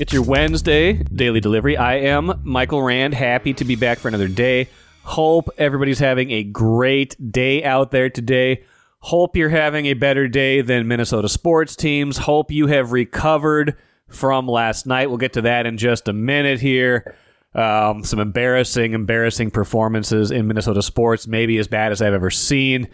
It's your Wednesday daily delivery. I am Michael Rand, happy to be back for another day. Hope everybody's having a great day out there today. Hope you're having a better day than Minnesota sports teams. Hope you have recovered from last night. We'll get to that in just a minute here. Some embarrassing performances in Minnesota sports, maybe as bad as I've ever seen.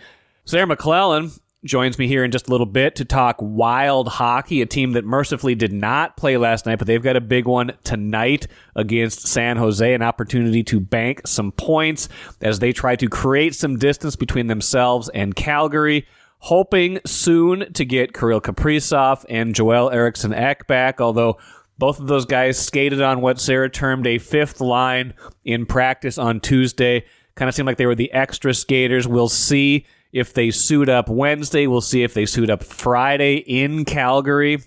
Sarah McLellan joins me here in just a little bit to talk Wild hockey, a team that mercifully did not play last night, but they've got a big one tonight against San Jose, an opportunity to bank some points as they try to create some distance between themselves and Calgary, hoping soon to get Kirill Kaprizov and Joel Eriksson back, although both of those guys skated on what Sarah termed a fifth line in practice on Tuesday. Kind of seemed like they were the extra skaters. We'll see if they suit up Wednesday. We'll see if they suit up Friday in Calgary.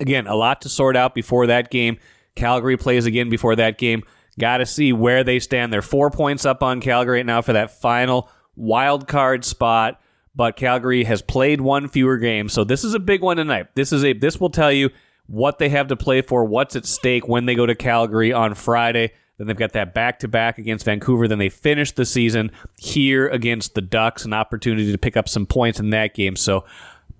Again, a lot to sort out before that game. Calgary plays again before that game. Got to see where they stand. They're 4 points up on Calgary right now for that final wild card spot, but Calgary has played one fewer game, so this is a big one tonight. This will tell you what they have to play for, what's at stake when they go to Calgary on Friday. Then they've got that back-to-back against Vancouver. Then they finish the season here against the Ducks, an opportunity to pick up some points in that game. So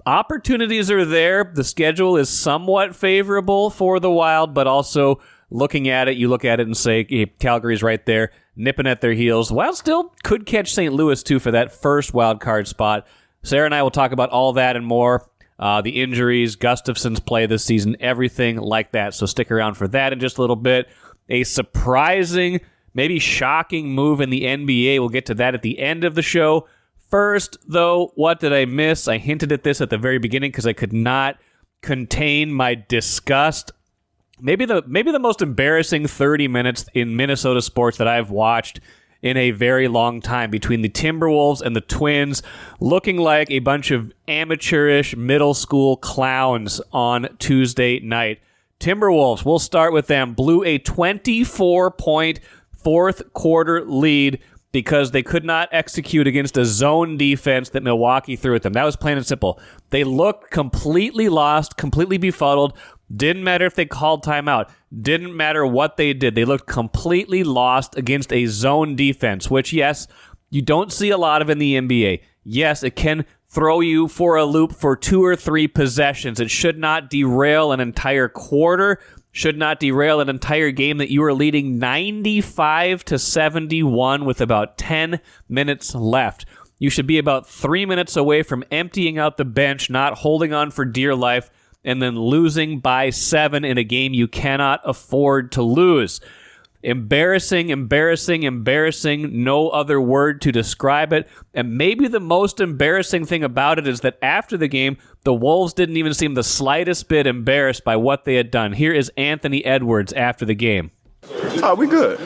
opportunities are there. The schedule is somewhat favorable for the Wild, but also looking at it, you look at it and say, hey, Calgary's right there, nipping at their heels. The Wild still could catch St. Louis, too, for that first wild card spot. Sarah and I will talk about all that and more. The injuries, Gustafsson's play this season, everything like that. So stick around for that in just a little bit. A surprising, maybe shocking move in the NBA. We'll get to that at the end of the show. First, though, what did I miss? I hinted at this at the very beginning because I could not contain my disgust. Maybe the most embarrassing 30 minutes in Minnesota sports that I've watched in a very long time, between the Timberwolves and the Twins, looking like a bunch of amateurish middle school clowns on Tuesday night. Timberwolves, we'll start with them, blew a 24-point fourth quarter lead because they could not execute against a zone defense that Milwaukee threw at them. That was plain and simple. They looked completely lost, completely befuddled. Didn't matter if they called timeout. Didn't matter what they did. They looked completely lost against a zone defense, which, yes, you don't see a lot of in the NBA. Yes, it can throw you for a loop for 2 or 3 possessions. It should not derail an entire quarter, should not derail an entire game that you are leading 95-71 with about 10 minutes left. You should be about 3 minutes away from emptying out the bench, not holding on for dear life, and then losing by 7 in a game you cannot afford to lose. Embarrassing. No other word to describe it. And maybe the most embarrassing thing about it is that after the game, the Wolves didn't even seem the slightest bit embarrassed by what they had done. Here is Anthony Edwards after the game. Oh, we good.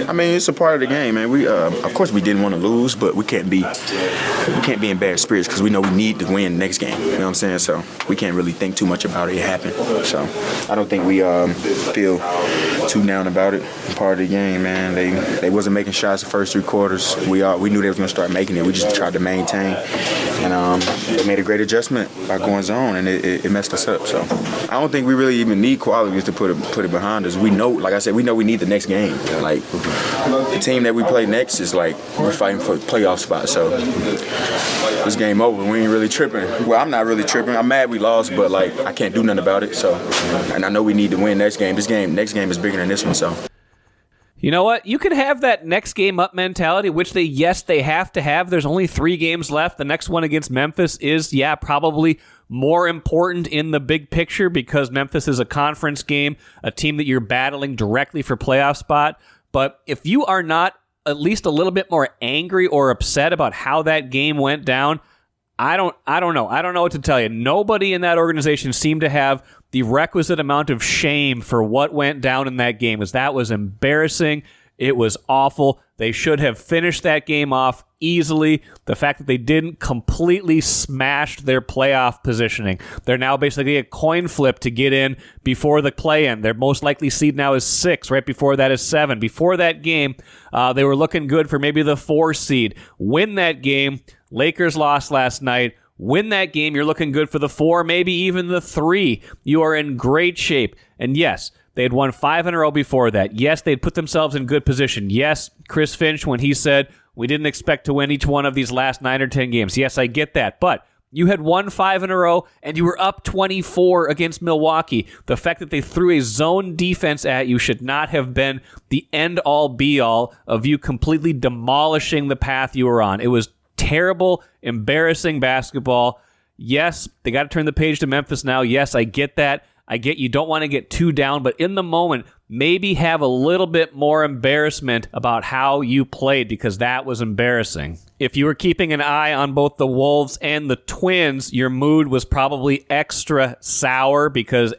I mean, it's a part of the game, man. We, of course, we didn't want to lose, but we can't be in bad spirits because we know we need to win next game. You know what I'm saying? So we can't really think too much about it. It happened. So I don't think we feel too down about it. Part of the game, man. They wasn't making shots the first 3 quarters. We knew they was gonna start making it. We just tried to maintain, and they made a great adjustment by going zone, and it messed us up. So I don't think we really even need qualities to put it behind us. We know, like I said, we know we need the next game. Like the team that we play next is like we're fighting for a playoff spot. So this game over. We ain't really tripping. Well, I'm not really tripping. I'm mad we lost, but like I can't do nothing about it. So, and I know we need to win next game. Next game is bigger than this one. So. You know what? You can have that next game up mentality, which they have to have. There's only 3 games left. The next one against Memphis is, probably more important in the big picture because Memphis is a conference game, a team that you're battling directly for playoff spot. But if you are not at least a little bit more angry or upset about how that game went down, I don't know. I don't know what to tell you. Nobody in that organization seemed to have the requisite amount of shame for what went down in that game, as that was embarrassing. It was awful. They should have finished that game off easily. The fact that they didn't completely smashed their playoff positioning. They're now basically a coin flip to get in before the play-in. Their most likely seed now is 6. Right before that is 7. Before that game, they were looking good for maybe the 4 seed. Win that game. Lakers lost last night. Win that game, you're looking good for the 4, maybe even the 3. You are in great shape. And yes, They had won 5 in a row before that. Yes, they'd put themselves in good position. Yes, Chris Finch, when he said, we didn't expect to win each one of these last 9 or 10 games. Yes, I get that. But you had won 5 in a row, and you were up 24 against Milwaukee. The fact that they threw a zone defense at you should not have been the end-all, be-all of you completely demolishing the path you were on. It was terrible, embarrassing basketball. Yes, they got to turn the page to Memphis now. Yes, I get that. I get you don't want to get too down, but in the moment, maybe have a little bit more embarrassment about how you played, because that was embarrassing. If you were keeping an eye on both the Wolves and the Twins, your mood was probably extra sour because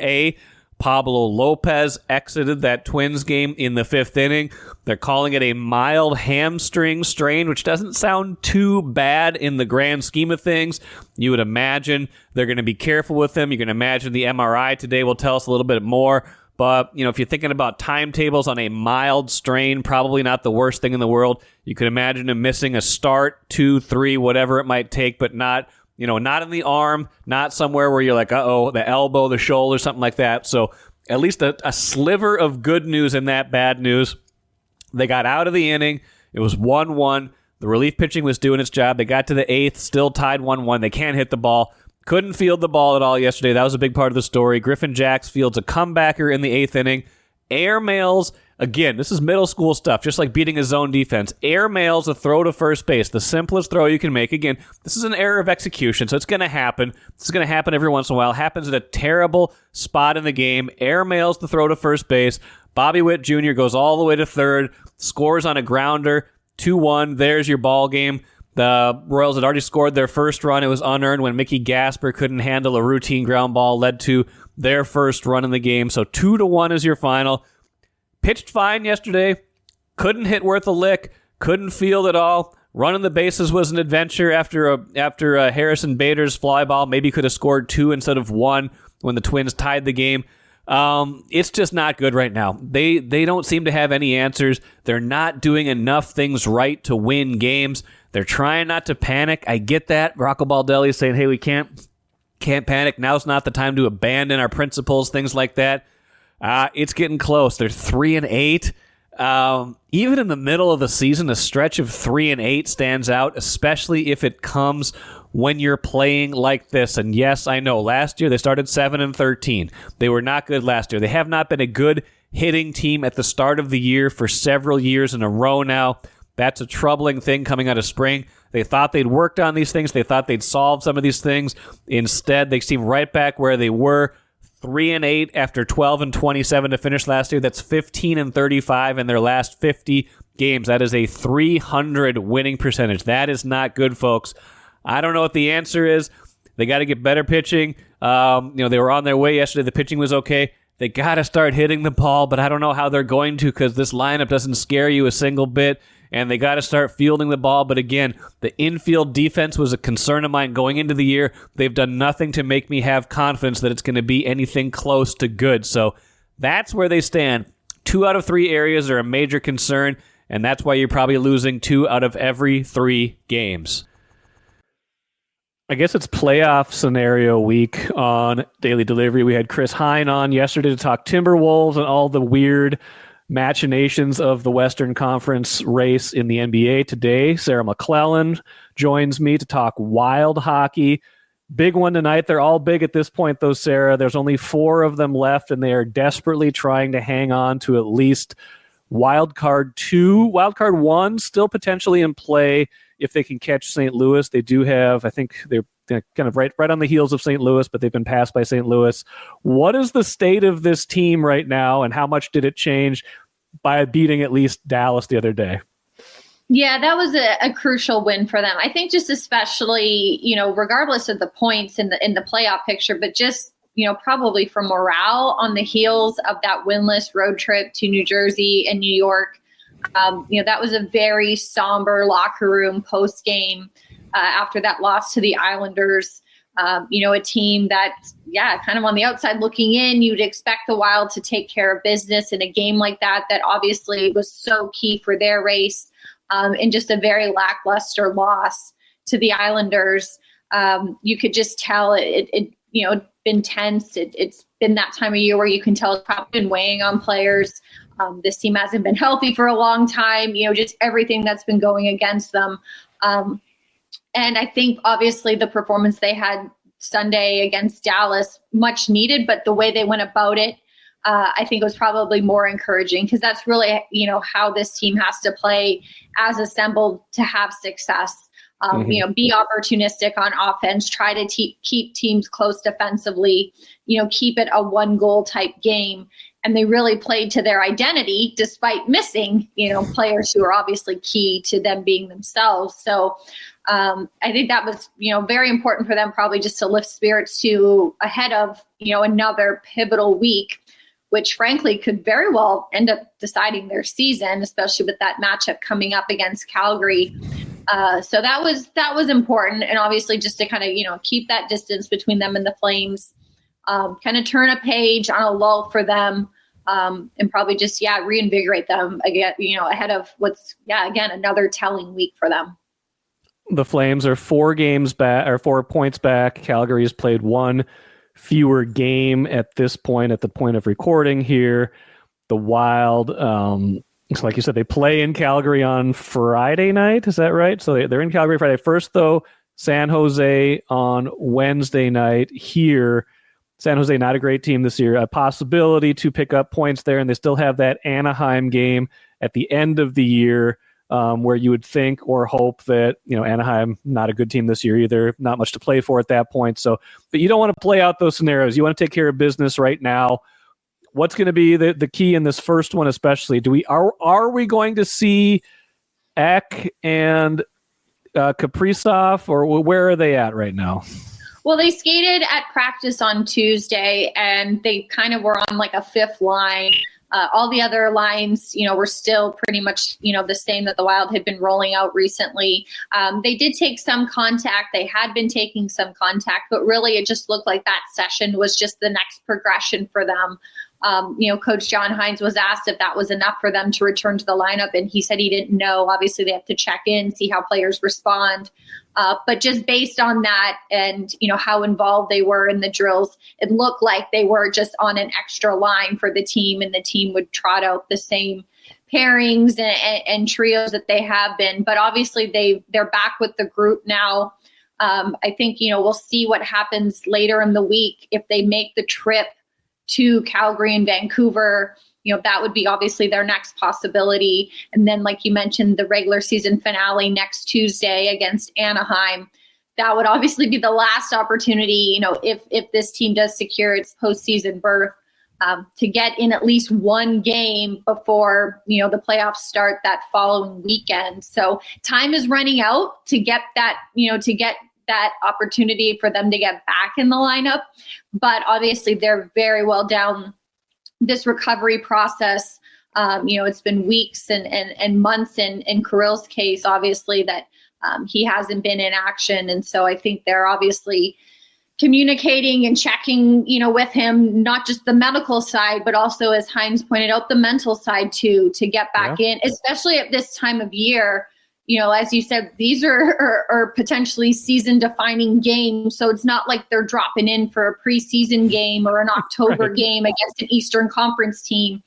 Pablo Lopez exited that Twins game in the 5th inning. They're calling it a mild hamstring strain, which doesn't sound too bad in the grand scheme of things. You would imagine they're going to be careful with him. You can imagine the MRI today will tell us a little bit more. But, if you're thinking about timetables on a mild strain, probably not the worst thing in the world. You could imagine him missing a start, 2, 3, whatever it might take, but not in the arm, not somewhere where you're like, the elbow, the shoulder, something like that. So at least a sliver of good news in that bad news. They got out of the inning. It was 1-1. The relief pitching was doing its job. They got to the 8th, still tied 1-1. They can't hit the ball. Couldn't field the ball at all yesterday. That was a big part of the story. Griffin Jacks fields a comebacker in the 8th inning. Airmails, again, this is middle school stuff, just like beating a zone defense. Airmails a throw to first base, the simplest throw you can make. Again, this is an error of execution, so it's going to happen. This is going to happen every once in a while. It happens at a terrible spot in the game. Airmails the throw to first base. Bobby Witt Jr. goes all the way to third, scores on a grounder, 2-1. There's your ball game. The Royals had already scored their first run. It was unearned when Mickey Gasper couldn't handle a routine ground ball, led to their first run in the game. So 2-1 is your final. Pitched fine yesterday. Couldn't hit worth a lick. Couldn't field at all. Running the bases was an adventure after Harrison Bader's fly ball. Maybe could have scored 2 instead of 1 when the Twins tied the game. It's just not good right now. They don't seem to have any answers. They're not doing enough things right to win games. They're trying not to panic. I get that. Rocco Baldelli is saying, hey, we can't panic. Now's not the time to abandon our principles, things like that. It's getting close. They're 3-8. Even in the middle of the season, a stretch of 3-8 stands out, especially if it comes when you're playing like this. And yes, I know, last year they started 7-13. They were not good last year. They have not been a good hitting team at the start of the year for several years in a row now. That's a troubling thing coming out of spring. They thought they'd worked on these things. They thought they'd solved some of these things. Instead, they seem right back where they were. 3-8 after 12-27 to finish last year. That's 15-35 in their last 50 games. That is a 300 winning percentage. That is not good, folks. I don't know what the answer is. They got to get better pitching. They were on their way yesterday. The pitching was okay. They got to start hitting the ball, but I don't know how they're going to because this lineup doesn't scare you a single bit. And they got to start fielding the ball. But again, the infield defense was a concern of mine going into the year. They've done nothing to make me have confidence that it's going to be anything close to good. So that's where they stand. 2 out of 3 areas are a major concern, and that's why you're probably losing 2 out of every 3 games. I guess it's playoff scenario week on Daily Delivery. We had Chris Hine on yesterday to talk Timberwolves and all the weird machinations of the Western Conference race in the NBA. Today, Sarah McLellan joins me to talk wild hockey. Big one tonight. They're all big at this point, though, Sarah. There's only 4 of them left, and they are desperately trying to hang on to at least wild card 2. Wild card 1 still potentially in play if they can catch St. Louis. They do have, I think they're kind of right on the heels of St. Louis, but they've been passed by St. Louis. What is the state of this team right now, and how much did it change by beating at least Dallas the other day? Yeah, that was a crucial win for them. I think just especially, regardless of the points in the playoff picture, but just, probably for morale on the heels of that winless road trip to New Jersey and New York. That was a very somber locker room post-game after that loss to the Islanders. A team that, kind of on the outside looking in, you'd expect the Wild to take care of business in a game like that obviously was so key for their race, and just a very lackluster loss to the Islanders. You could just tell it been tense. It's been that time of year where you can tell it's probably been weighing on players. This team hasn't been healthy for a long time, just everything that's been going against them. And I think obviously the performance they had Sunday against Dallas, much needed, but the way they went about it, I think was probably more encouraging, because that's really, how this team has to play as assembled to have success. Be opportunistic on offense, try to keep teams close defensively, keep it a 1-goal type game. And they really played to their identity despite missing, players who are obviously key to them being themselves. So I think that was, very important for them, probably just to lift spirits to ahead of, another pivotal week, which frankly could very well end up deciding their season, especially with that matchup coming up against Calgary. So that was important. And obviously just to kind of, keep that distance between them and the Flames, kind of turn a page on a lull for them, and probably just, reinvigorate them again, ahead of what's, again, another telling week for them. The Flames are 4 games back, or 4 points back. Calgary has played 1 fewer game at this point, at the point of recording here. The Wild, like you said, they play in Calgary on Friday night. Is that right? So they're in Calgary Friday. First, though, San Jose on Wednesday night here. San Jose, not a great team this year. A possibility to pick up points there, and they still have that Anaheim game at the end of the year, where you would think or hope that, Anaheim, not a good team this year either, not much to play for at that point. So, but you don't want to play out those scenarios. You want to take care of business right now. What's going to be the key in this first one, especially? Are we going to see Ek and Kaprizov, or where are they at right now? Well, they skated at practice on Tuesday, and they kind of were on like a 5th line. All the other lines, were still pretty much, the same that the Wild had been rolling out recently. They did take some contact. They had been taking some contact, but really it just looked like that session was just the next progression for them. Coach John Hines was asked if that was enough for them to return to the lineup, and he said he didn't know. Obviously, they have to check in, see how players respond. But just based on that and, how involved they were in the drills, it looked like they were just on an extra line for the team, and the team would trot out the same pairings and trios that they have been. But obviously, they're back with the group now. I think, we'll see what happens later in the week if they make the trip to Calgary and Vancouver. That would be obviously their next possibility. And then, like you mentioned, the regular season finale next Tuesday against Anaheim. That would obviously be the last opportunity, if this team does secure its postseason berth, to get in at least 1 game before, the playoffs start that following weekend. So time is running out to get that, that opportunity for them to get back in the lineup. But obviously they're very well down this recovery process. It's been weeks and months in Kirill's case, obviously, that he hasn't been in action. And so I think they're obviously communicating and checking, with him, not just the medical side, but also, as Hines pointed out, the mental side too, to get back in, especially at this time of year. As you said, these are potentially season-defining games, so it's not like they're dropping in for a preseason game or an October game against an Eastern Conference team.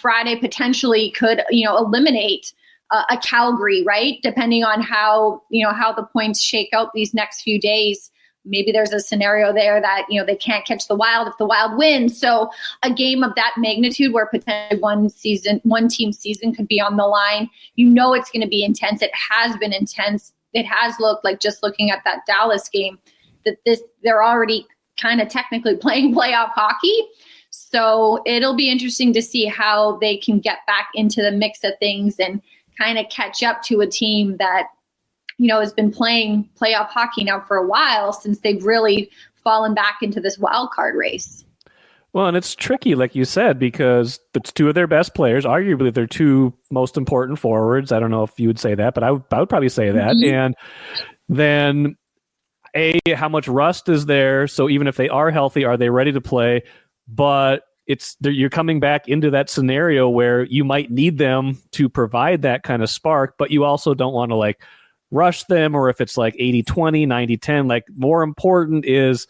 Friday potentially could, eliminate a Calgary, right? Depending on how the points shake out these next few days. Maybe there's a scenario there that, they can't catch the Wild if the Wild wins. So a game of that magnitude where potentially one team's season could be on the line, it's going to be intense. It has been intense. It has looked like, just looking at that Dallas game, that they're already kind of technically playing playoff hockey. So it'll be interesting to see how they can get back into the mix of things and kind of catch up to a team that, has been playing playoff hockey now for a while, since they've really fallen back into this wild card race. Well, and it's tricky, like you said, because it's 2 of their best players, arguably their 2 most important forwards. I don't know if you would say that, but I would probably say that. Mm-hmm. And then, how much rust is there? So even if they are healthy, are they ready to play? But you're coming back into that scenario where you might need them to provide that kind of spark, but you also don't want to rush them, or if it's 80-20, 90-10, more important is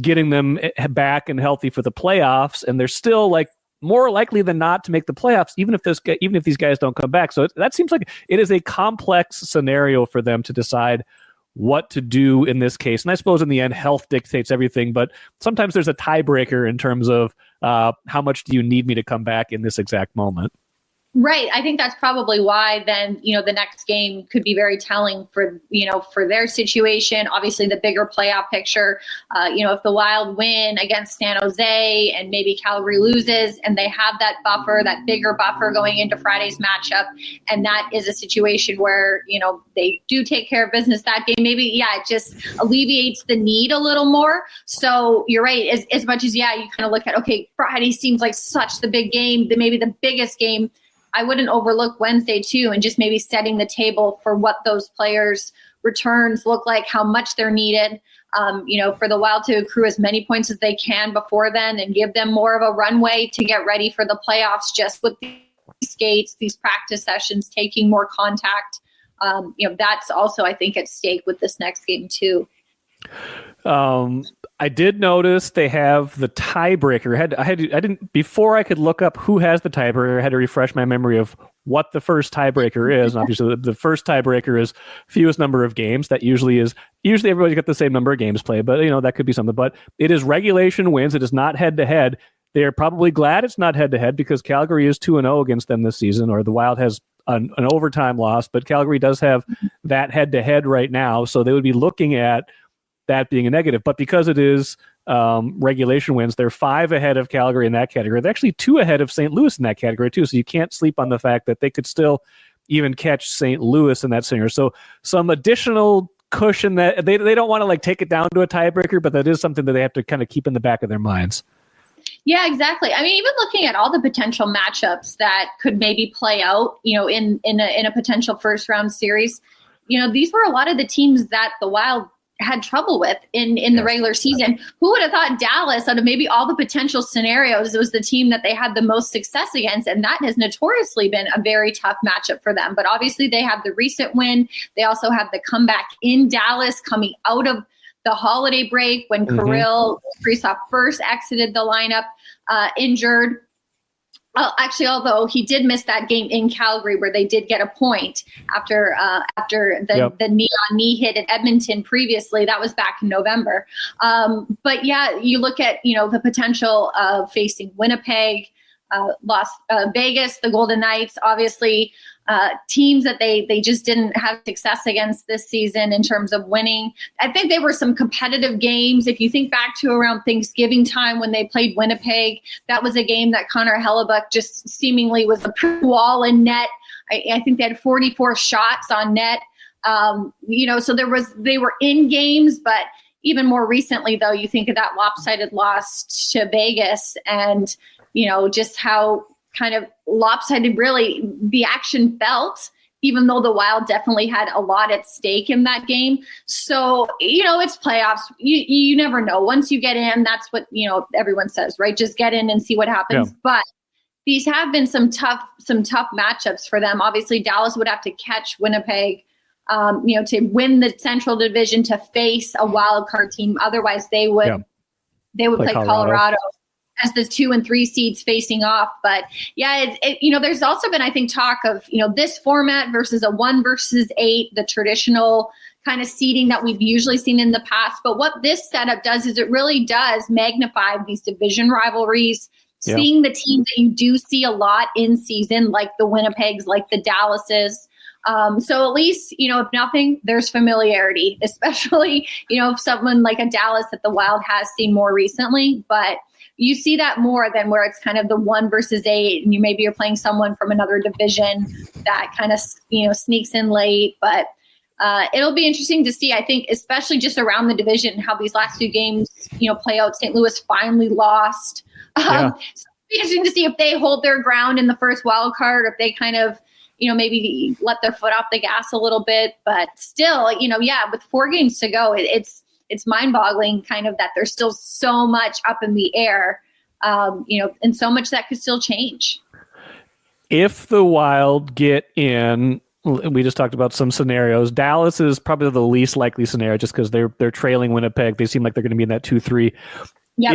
getting them back and healthy for the playoffs, and they're still like more likely than not to make the playoffs, even if these guys don't come back. So that seems like it is a complex scenario for them to decide what to do in this case. And I suppose in the end, health dictates everything, but sometimes there's a tiebreaker in terms of how much do you need me to come back in this exact moment. Right. I think that's probably why then, the next game could be very telling for their situation. Obviously, the bigger playoff picture, if the Wild win against San Jose and maybe Calgary loses and they have that buffer, that bigger buffer going into Friday's matchup, and that is a situation where, they do take care of business that game, maybe, it just alleviates the need a little more. So you're right. As much as, you kind of look at, okay, Friday seems like such the big game, maybe the biggest game. I wouldn't overlook Wednesday too, and just maybe setting the table for what those players' returns look like, how much they're needed, for the Wild to accrue as many points as they can before then and give them more of a runway to get ready for the playoffs just with these skates, these practice sessions, taking more contact. That's also, I think, at stake with this next game too. I did notice they have the tiebreaker. I didn't before I could look up who has the tiebreaker. I had to refresh my memory of what the first tiebreaker is. And obviously, the first tiebreaker is fewest number of games. That usually everybody's got the same number of games played, but that could be something. But it is regulation wins. It is not head to head. They are probably glad it's not head to head because Calgary is 2-0 against them this season, or the Wild has an overtime loss, but Calgary does have that head to head right now. So they would be looking at that being a negative, but because it is regulation wins, they're 5 ahead of Calgary in that category. They're actually 2 ahead of St. Louis in that category too. So you can't sleep on the fact that they could still even catch St. Louis in that scenario. So some additional cushion that they don't want to like take it down to a tiebreaker, but that is something that they have to kind of keep in the back of their minds. Yeah, exactly. I mean, even looking at all the potential matchups that could maybe play out, in a potential first round series, these were a lot of the teams that the Wild had trouble with in the regular season. Who would have thought Dallas, out of maybe all the potential scenarios, it was the team that they had the most success against, and that has notoriously been a very tough matchup for them. But obviously they have the recent win. They also have the comeback in Dallas coming out of the holiday break when Kirill, Kaprizov first exited the lineup injured. Actually, although he did miss that game in Calgary where they did get a point after the knee-on-knee hit at Edmonton previously. That was back in November. But yeah, you look at, the potential of facing Winnipeg, Vegas, the Golden Knights, obviously teams that they just didn't have success against this season in terms of winning. I think there were some competitive games. If you think back to around Thanksgiving time when they played Winnipeg, that was a game that Connor Hellebuck just seemingly was a wall in net. I think they had 44 shots on net. So they were in games, but even more recently, though, you think of that lopsided loss to Vegas and, just how kind of lopsided really the action felt, even though the Wild definitely had a lot at stake in that game. So, it's playoffs. You never know. Once you get in, that's what, everyone says, right? Just get in and see what happens. Yeah. But these have been some tough matchups for them. Obviously, Dallas would have to catch Winnipeg, to win the Central Division, to face a wild card team. Otherwise, they would play Colorado as the 2 and 3 seeds facing off. But yeah, there's also been, I think, talk of, this format versus a 1 versus 8, the traditional kind of seeding that we've usually seen in the past. But what this setup does is it really does magnify these division rivalries, seeing the teams that you do see a lot in season, like the Winnipegs, like the Dallases. So at least, if nothing, there's familiarity, especially, if someone like a Dallas that the Wild has seen more recently. But you see that more than where it's kind of the 1 versus 8, and you're playing someone from another division that kind of, sneaks in late. But it'll be interesting to see, I think, especially just around the division, how these last 2 games, play out. St. Louis finally lost. So it'll be interesting to see if they hold their ground in the first wild card, or if they kind of, maybe let their foot off the gas a little bit. But still, with 4 games to go, it's mind-boggling kind of that there's still so much up in the air, and so much that could still change. If the Wild get in we just talked about some scenarios. Dallas is probably the least likely scenario just because they're trailing Winnipeg. They seem like they're going to be in that 2-3. Yep.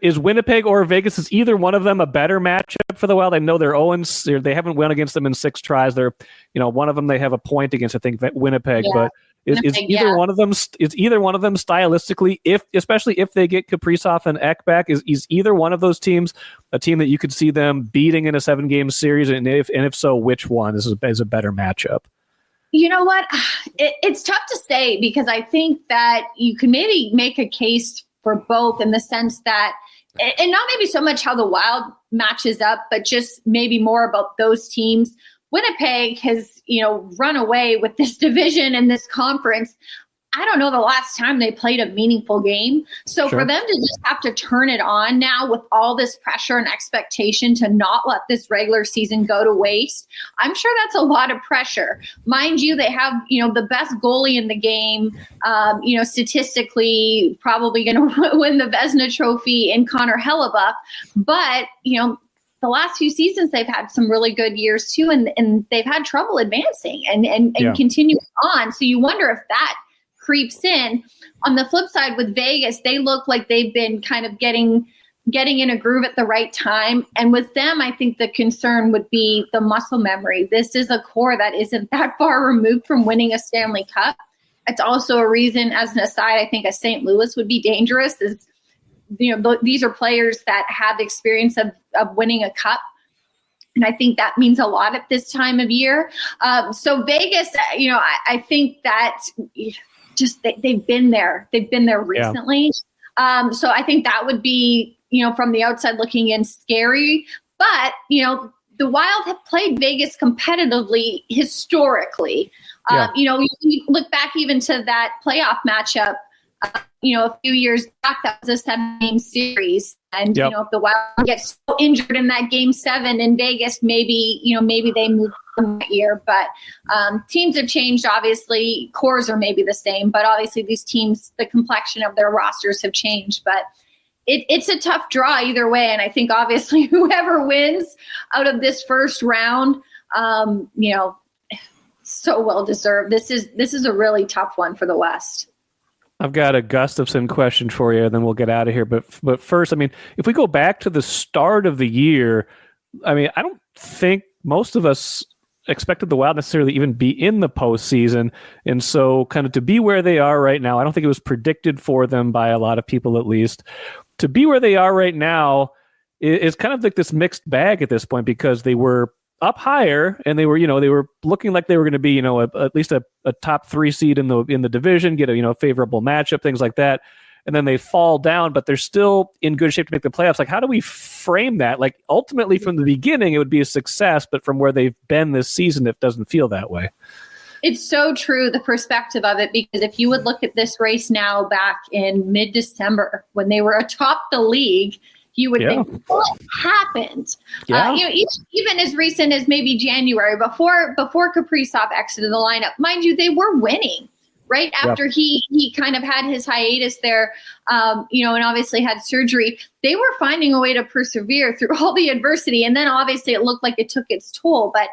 Is Winnipeg or Vegas, is either one of them a better matchup for the Wild? I know they're 0-6. They haven't won against them in 6 tries. They're, one of them they have a point against, I think, Winnipeg. Yeah. But is either one of them stylistically, especially if they get Kaprizov and Ek back, is either one of those teams a team that you could see them beating in a 7-game series? And if so, which one is a better matchup? You know what? It's tough to say because I think that you can maybe make a case for both in the sense that, and not maybe so much how the Wild matches up, but just maybe more about those teams. Winnipeg has, run away with this division and this conference. I don't know the last time they played a meaningful game. So for them to just have to turn it on now with all this pressure and expectation to not let this regular season go to waste, I'm sure that's a lot of pressure. Mind you, they have, the best goalie in the game, statistically probably going to win the Vezina Trophy in Connor Hellebuck. But, the last few seasons, they've had some really good years too, and they've had trouble advancing and continuing on. So you wonder if that creeps in. On the flip side with Vegas, they look like they've been kind of getting in a groove at the right time. And with them, I think the concern would be the muscle memory. This is a core that isn't that far removed from winning a Stanley Cup. It's also a reason, as an aside, I think a St. Louis would be dangerous. These are players that have experience of winning a cup. And I think that means a lot at this time of year. So Vegas, I think that just they've been there. They've been there recently. Yeah. So I think that would be, from the outside looking in, scary. But, the Wild have played Vegas competitively historically. Yeah. You look back even to that playoff matchup, a few years back, that was a 7-game series. And, if the Wild gets so injured in that game 7 in Vegas, maybe they move on that year. But teams have changed, obviously. Cores are maybe the same, but obviously these teams, the complexion of their rosters have changed. But it's a tough draw either way. And I think obviously whoever wins out of this first round, so well deserved. This is a really tough one for the West. I've got a Gustafson question for you, and then we'll get out of here. But first, if we go back to the start of the year, I don't think most of us expected the Wild necessarily even be in the postseason. And so kind of to be where they are right now, I don't think it was predicted for them by a lot of people, at least. To be where they are right now is kind of like this mixed bag at this point, because they were up higher and they were looking like they were going to be, at least a top 3 seed in the division, get a favorable matchup, things like that. And then they fall down, but they're still in good shape to make the playoffs. Like, how do we frame that? Like, ultimately from the beginning, it would be a success, but from where they've been this season, it doesn't feel that way. It's so true, the perspective of it, because if you would look at this race now back in mid-December when they were atop the league, you would think, what happened? Yeah. Even as recent as maybe January, before Kaprizov exited the lineup, mind you, they were winning right after he kind of had his hiatus there, and obviously had surgery. They were finding a way to persevere through all the adversity, and then obviously it looked like it took its toll. But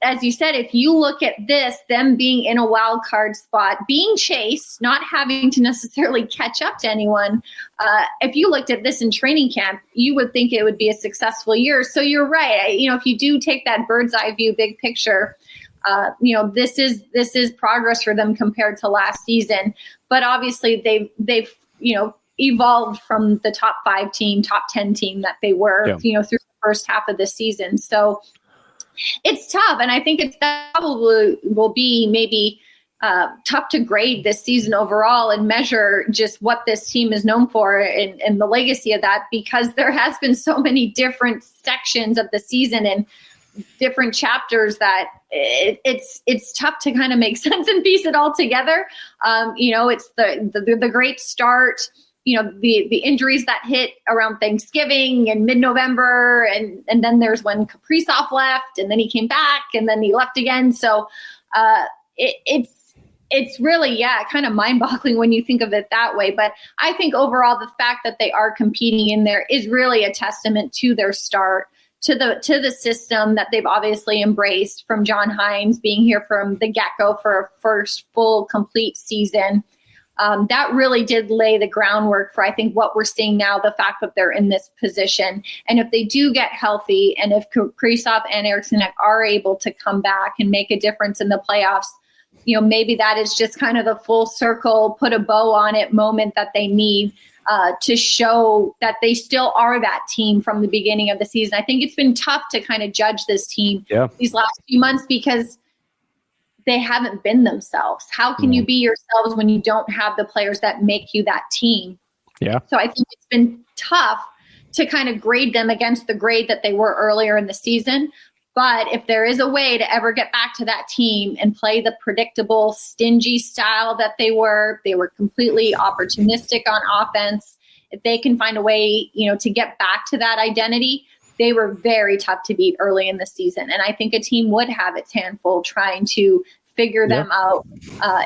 as you said, if you look at this, them being in a wild card spot, being chased, not having to necessarily catch up to anyone, if you looked at this in training camp, you would think it would be a successful year. So you're right. If you do take that bird's eye view, big picture, this is progress for them compared to last season. But obviously they've evolved from the top 5 team, top 10 team that they were, through the first half of the season. So it's tough, and I think it probably will be maybe tough to grade this season overall and measure just what this team is known for and the legacy of that, because there has been so many different sections of the season and different chapters that it's tough to kind of make sense and piece it all together. It's the great start. The injuries that hit around Thanksgiving and mid-November, and then there's when Kaprizov left, and then he came back, and then he left again. So it's really, kind of mind-boggling when you think of it that way. But I think overall the fact that they are competing in there is really a testament to their start, to the system that they've obviously embraced from John Hines being here from the get-go for a first full complete season. That really did lay the groundwork for, I think, what we're seeing now, the fact that they're in this position. And if they do get healthy, and if Kaprizov and Eriksson are able to come back and make a difference in the playoffs, maybe that is just kind of the full circle, put a bow on it moment that they need to show that they still are that team from the beginning of the season. I think it's been tough to kind of judge this team these last few months because they haven't been themselves. How can you be yourselves when you don't have the players that make you that team? Yeah. So I think it's been tough to kind of grade them against the grade that they were earlier in the season. But if there is a way to ever get back to that team and play the predictable, stingy style that they were completely opportunistic on offense. If they can find a way, to get back to that identity, they were very tough to beat early in the season. And I think a team would have its handful trying to figure them out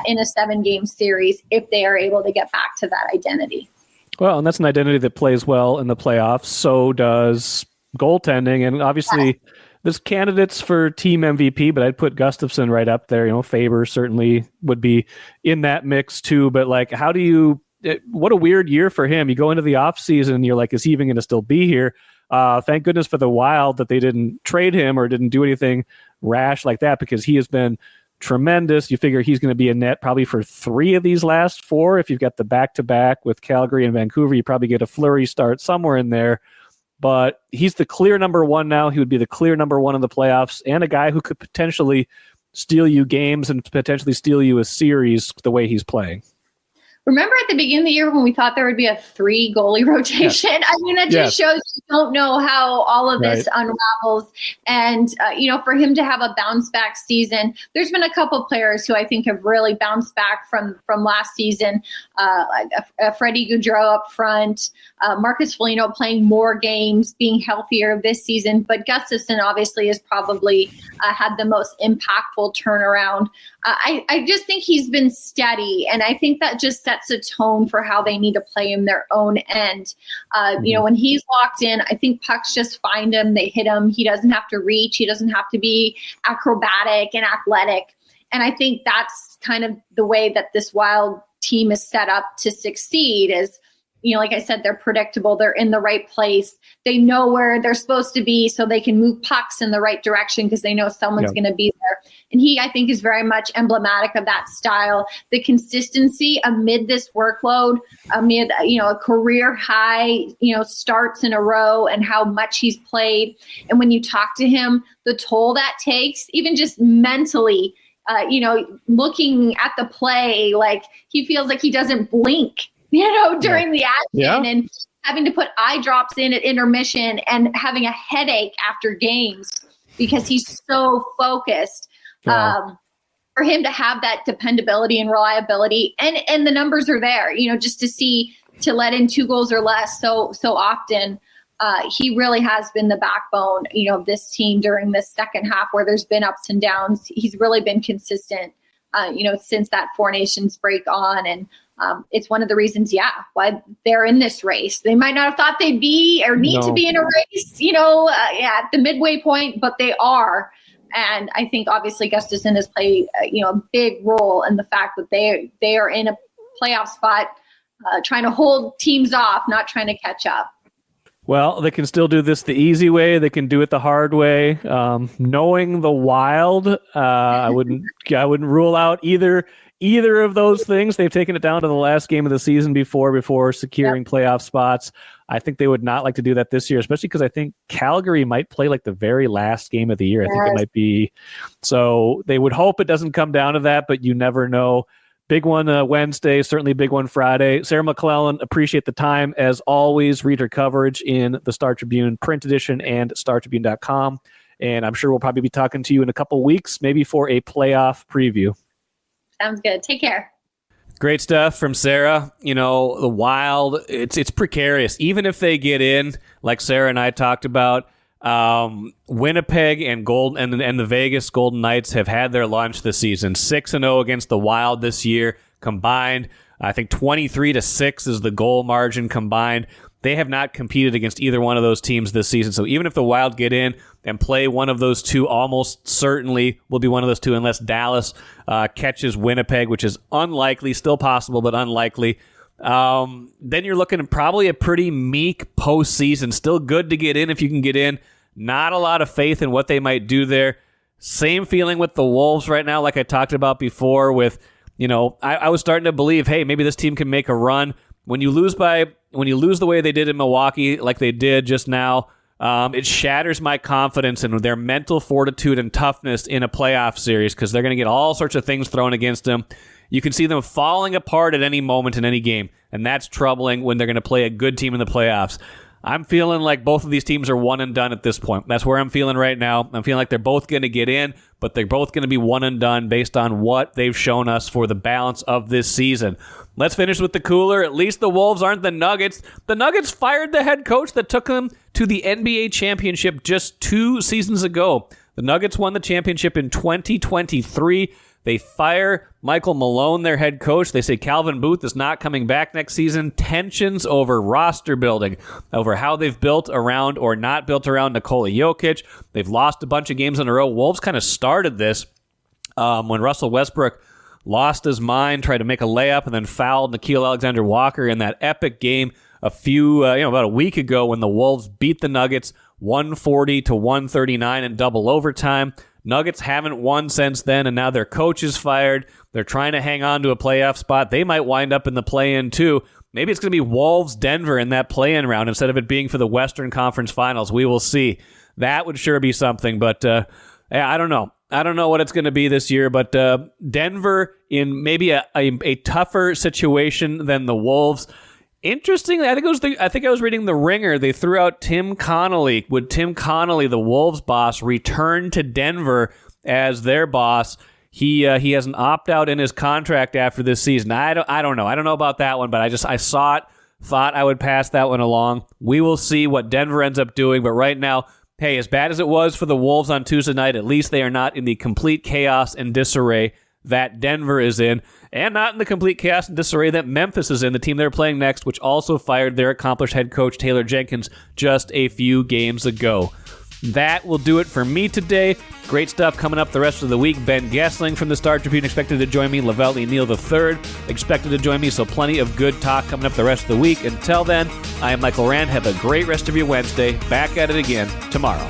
in a 7-game series if they are able to get back to that identity. Well, and that's an identity that plays well in the playoffs. So does goaltending. And obviously there's candidates for team MVP, but I'd put Gustafsson right up there. Faber certainly would be in that mix too. But what a weird year for him. You go into the offseason and you're like, is he even going to still be here? Thank goodness for the Wild that they didn't trade him or didn't do anything rash like that, because he has been tremendous. You figure he's going to be in net probably for 3 of these last 4. If you've got the back-to-back with Calgary and Vancouver, you probably get a flurry start somewhere in there. But he's the clear number 1 now. He would be the clear number 1 in the playoffs, and a guy who could potentially steal you games and potentially steal you a series the way he's playing. Remember at the beginning of the year when we thought there would be a 3 goalie rotation? Yes. I mean, that just shows you don't know how all of this unravels. And, for him to have a bounce back season, there's been a couple players who I think have really bounced back from last season. Freddie Gaudreau up front, Marcus Foligno playing more games, being healthier this season. But Gustafsson obviously has probably had the most impactful turnaround. I just think he's been steady, and I think that just sets a tone for how they need to play in their own end. When he's locked in, I think pucks just find him, they hit him. He doesn't have to reach. He doesn't have to be acrobatic and athletic. And I think that's kind of the way that this Wild team is set up to succeed is, like I said, they're predictable. They're in the right place. They know where they're supposed to be so they can move pucks in the right direction because they know someone's going to be there. And he, I think, is very much emblematic of that style. The consistency amid this workload, amid, a career high, starts in a row and how much he's played. And when you talk to him, the toll that takes, even just mentally, looking at the play, like he feels like he doesn't blink during the action and having to put eye drops in at intermission and having a headache after games because he's so focused. For him to have that dependability and reliability and the numbers are there, just to let in 2 goals or less so often. He really has been the backbone, of this team during this second half where there's been ups and downs. He's really been consistent, since that 4 Nations break on. And it's one of the reasons, why they're in this race. They might not have thought they'd be or need to be in a race, at the midway point, but they are. And I think obviously Gustafsson has played, a big role in the fact that they are in a playoff spot, trying to hold teams off, not trying to catch up. Well, they can still do this the easy way. They can do it the hard way. Knowing the Wild, I wouldn't rule out either of those things. They've taken it down to the last game of the season before securing playoff spots. I think they would not like to do that this year, especially because I think Calgary might play like the very last game of the year. I think it might be. So they would hope it doesn't come down to that, but you never know. Big one Wednesday, certainly big one Friday. Sarah McLellan, appreciate the time. As always, read her coverage in the Star Tribune print edition and StarTribune.com. And I'm sure we'll probably be talking to you in a couple weeks, maybe for a playoff preview. Sounds good. Take care. Great stuff from Sarah. The Wild, it's precarious. Even if they get in, like Sarah and I talked about, Winnipeg and the Vegas Golden Knights have had their lunch this season. 6-0 against the Wild this year combined. I think 23-6 is the goal margin combined. They have not competed against either one of those teams this season. So even if the Wild get in and play one of those two, almost certainly will be one of those two unless Dallas catches Winnipeg, which is unlikely, still possible, but unlikely. Then you're looking at probably a pretty meek postseason. Still good to get in if you can get in. Not a lot of faith in what they might do there. Same feeling with the Wolves right now, like I talked about before with, I was starting to believe, hey, maybe this team can make a run. When you lose the way they did in Milwaukee, like they did just now, it shatters my confidence in their mental fortitude and toughness in a playoff series because they're going to get all sorts of things thrown against them. You can see them falling apart at any moment in any game, and that's troubling when they're going to play a good team in the playoffs. I'm feeling like both of these teams are one and done at this point. That's where I'm feeling right now. I'm feeling like they're both going to get in, but they're both going to be one and done based on what they've shown us for the balance of this season. Let's finish with the cooler. At least the Wolves aren't the Nuggets. The Nuggets fired the head coach that took them to the NBA championship just 2 seasons ago. The Nuggets won the championship in 2023. They fire Michael Malone, their head coach. They say Calvin Booth is not coming back next season. Tensions over roster building, over how they've built around or not built around Nikola Jokic. They've lost a bunch of games in a row. Wolves kind of started this when Russell Westbrook lost his mind, tried to make a layup, and then fouled Nickeil Alexander-Walker in that epic game about a week ago when the Wolves beat the Nuggets 140-139 in double overtime. Nuggets haven't won since then, and now their coach is fired. They're trying to hang on to a playoff spot. They might wind up in the play-in, too. Maybe it's going to be Wolves-Denver in that play-in round instead of it being for the Western Conference Finals. We will see. That would sure be something, but I don't know. I don't know what it's going to be this year, but Denver in maybe a tougher situation than the Wolves. Interestingly, I think I was reading The Ringer. They threw out Tim Connolly. Would Tim Connolly, the Wolves boss, return to Denver as their boss? He has an opt-out in his contract after this season. I don't know. I don't know about that one, but I saw it, thought I would pass that one along. We will see what Denver ends up doing, but right now, hey, as bad as it was for the Wolves on Tuesday night, at least they are not in the complete chaos and disarray that Denver is in, and not in the complete chaos and disarray that Memphis is in, the team they're playing next, which also fired their accomplished head coach Taylor Jenkins just a few games ago. That will do it for me today. Great stuff coming up the rest of the week. Ben Gessling from the Star Tribune expected to join me. Lavelle Neal III expected to join me, so plenty of good talk coming up the rest of the week. Until then, I am Michael Rand. Have a great rest of your Wednesday. Back at it again tomorrow.